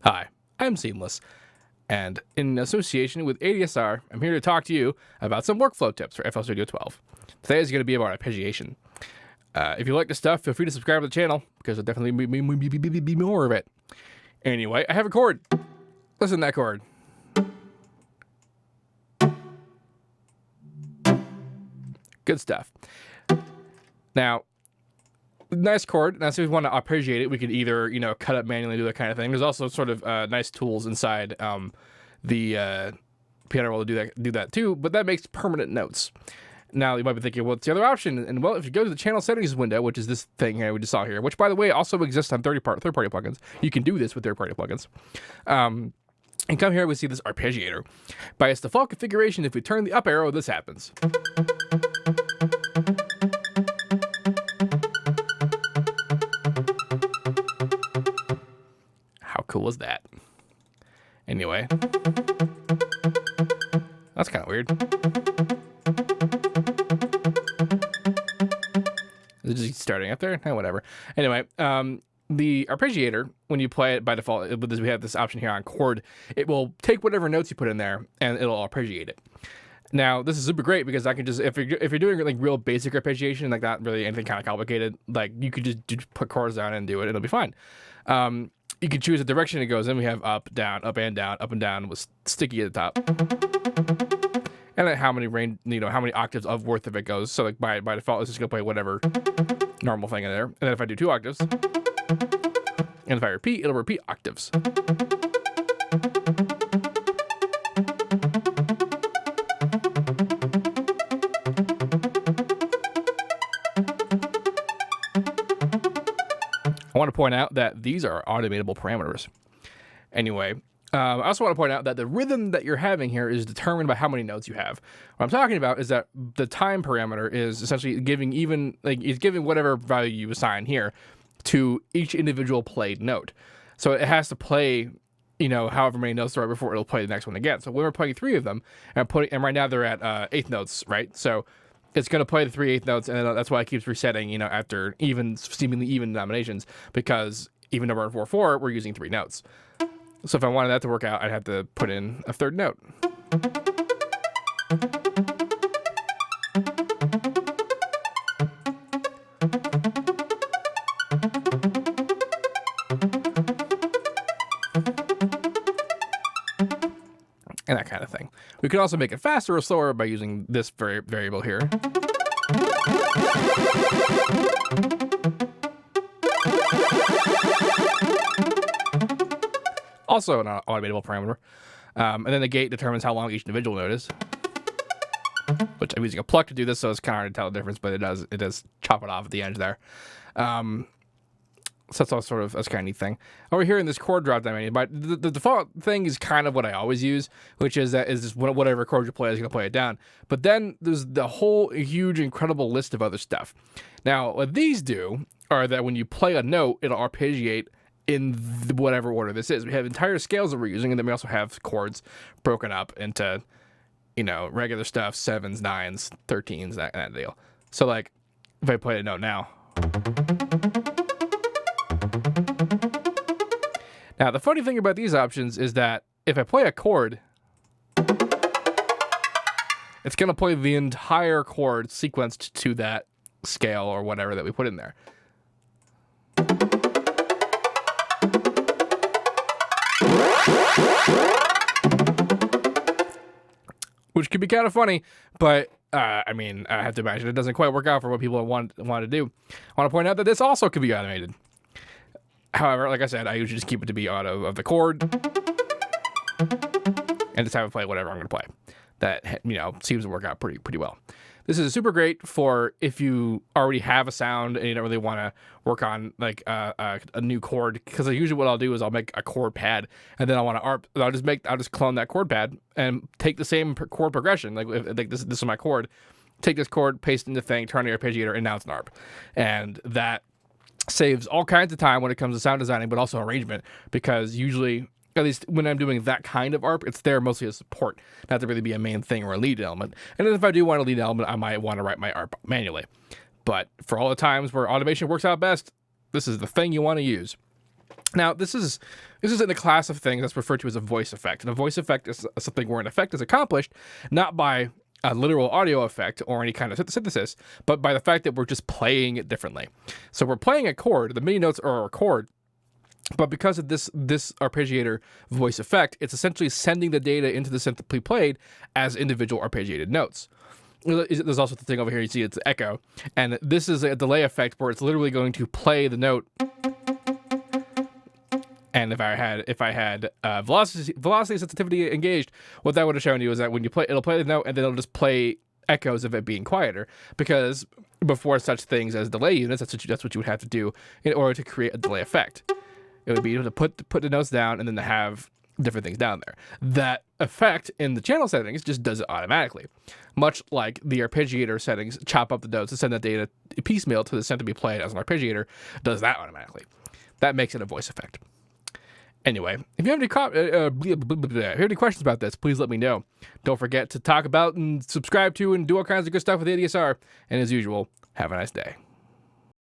Hi, I'm Seamless, and in association with ADSR, I'm here to talk to you about some workflow tips for FL Studio 12. Today is going to be about arpeggiation. If you like this stuff, feel free to subscribe to the channel, because there'll definitely be more of it. Anyway, I have a chord. Listen to that chord. Good stuff. Now, nice chord. Now, so if we want to arpeggiate it, we could either, cut it manually, do that kind of thing. There's also sort of nice tools inside the piano roll to do that too, but that makes permanent notes. Now, you might be thinking, what's the other option? And well, if you go to the channel settings window, which is this thing here we just saw here, which, by the way, also exists on third-party plugins. You can do this with third-party plugins. And come here, we see this arpeggiator. By its default configuration, if we turn the up arrow, this happens. How cool is that? Anyway. That's kind of weird. Is it just starting up there? Whatever. Anyway, the arpeggiator, when you play it by default, we have this option here on chord, it will take whatever notes you put in there and it'll arpeggiate it. Now, this is super great because I can just, if you're doing like real basic arpeggiation, like not really anything kind of complicated, like you could just put chords down and do it, it'll be fine. You can choose the direction it goes in. We have up, down, up and down with sticky at the top. And then how many how many octaves of worth of it goes. So like by default, it's just gonna play whatever normal thing in there. And then if I do 2 octaves, and if I repeat, it'll repeat octaves. I want to point out that these are automatable parameters. Anyway, I also want to point out that the rhythm that you're having here is determined by how many notes you have. What I'm talking about is that the time parameter is essentially giving it's giving whatever value you assign here to each individual played note. So it has to play, however many notes there are before it'll play the next one again. So when we're playing 3 of them, and right now they're at 8th notes, right? So it's going to play the 3 8th notes, and that's why it keeps resetting, after seemingly even denominations, because even number 4/4, we're using 3 notes. So if I wanted that to work out, I'd have to put in a 3rd note. And that kind of thing. We could also make it faster or slower by using this variable here. Also an automatable parameter. And then the gate determines how long each individual note is. Which I'm using a pluck to do this, so it's kind of hard to tell the difference, but it does chop it off at the end there. So that's all that's kind of neat thing. Over here in this chord drop down menu, but the default thing is kind of what I always use, which is that just whatever chord you play is going to play it down. But then there's the whole huge, incredible list of other stuff. Now, what these do are that when you play a note, it'll arpeggiate in whatever order this is. We have entire scales that we're using, and then we also have chords broken up into, regular stuff, 7s, 9s, 13s, that deal. So like, if I play a note now. Now, the funny thing about these options is that if I play a chord, it's going to play the entire chord sequenced to that scale or whatever that we put in there. Which could be kind of funny, but I have to imagine it doesn't quite work out for what people want to do. I want to point out that this also could be automated. However, like I said, I usually just keep it to be auto of the chord and just have it play whatever I'm going to play. That, seems to work out pretty well. This is super great for if you already have a sound and you don't really want to work on like a new chord, because usually what I'll do is I'll make a chord pad and then I want to arp. I'll just clone that chord pad and take the same chord progression. Like this is my chord. Take this chord, paste it in the thing, turn the arpeggiator, and now it's an arp. And that saves all kinds of time when it comes to sound designing, but also arrangement, because usually, at least when I'm doing that kind of ARP, it's there mostly as support, not to really be a main thing or a lead element. And then if I do want a lead element, I might want to write my ARP manually. But for all the times where automation works out best, this is the thing you want to use. Now, this is in the class of things that's referred to as a voice effect. And a voice effect is something where an effect is accomplished not by a literal audio effect or any kind of synthesis, but by the fact that we're just playing it differently. So we're playing a chord. The MIDI notes are a chord, but because of this arpeggiator voice effect, it's essentially sending the data into the synth to be played as individual arpeggiated notes. There's also the thing over here, you see it's echo, and this is a delay effect where it's literally going to play the note. And if I had velocity sensitivity engaged, what that would have shown you is that when you play, it'll play the note and then it'll just play echoes of it being quieter. Because before such things as delay units, that's what you would have to do in order to create a delay effect. It would be able to put the notes down and then to have different things down there. That effect in the channel settings just does it automatically, much like the arpeggiator settings chop up the notes and send that data piecemeal to the synth to be played as an arpeggiator. Does that automatically. That makes it a voice effect. Anyway, if you have any questions about this, please let me know. Don't forget to talk about and subscribe to and do all kinds of good stuff with ADSR. And as usual, have a nice day.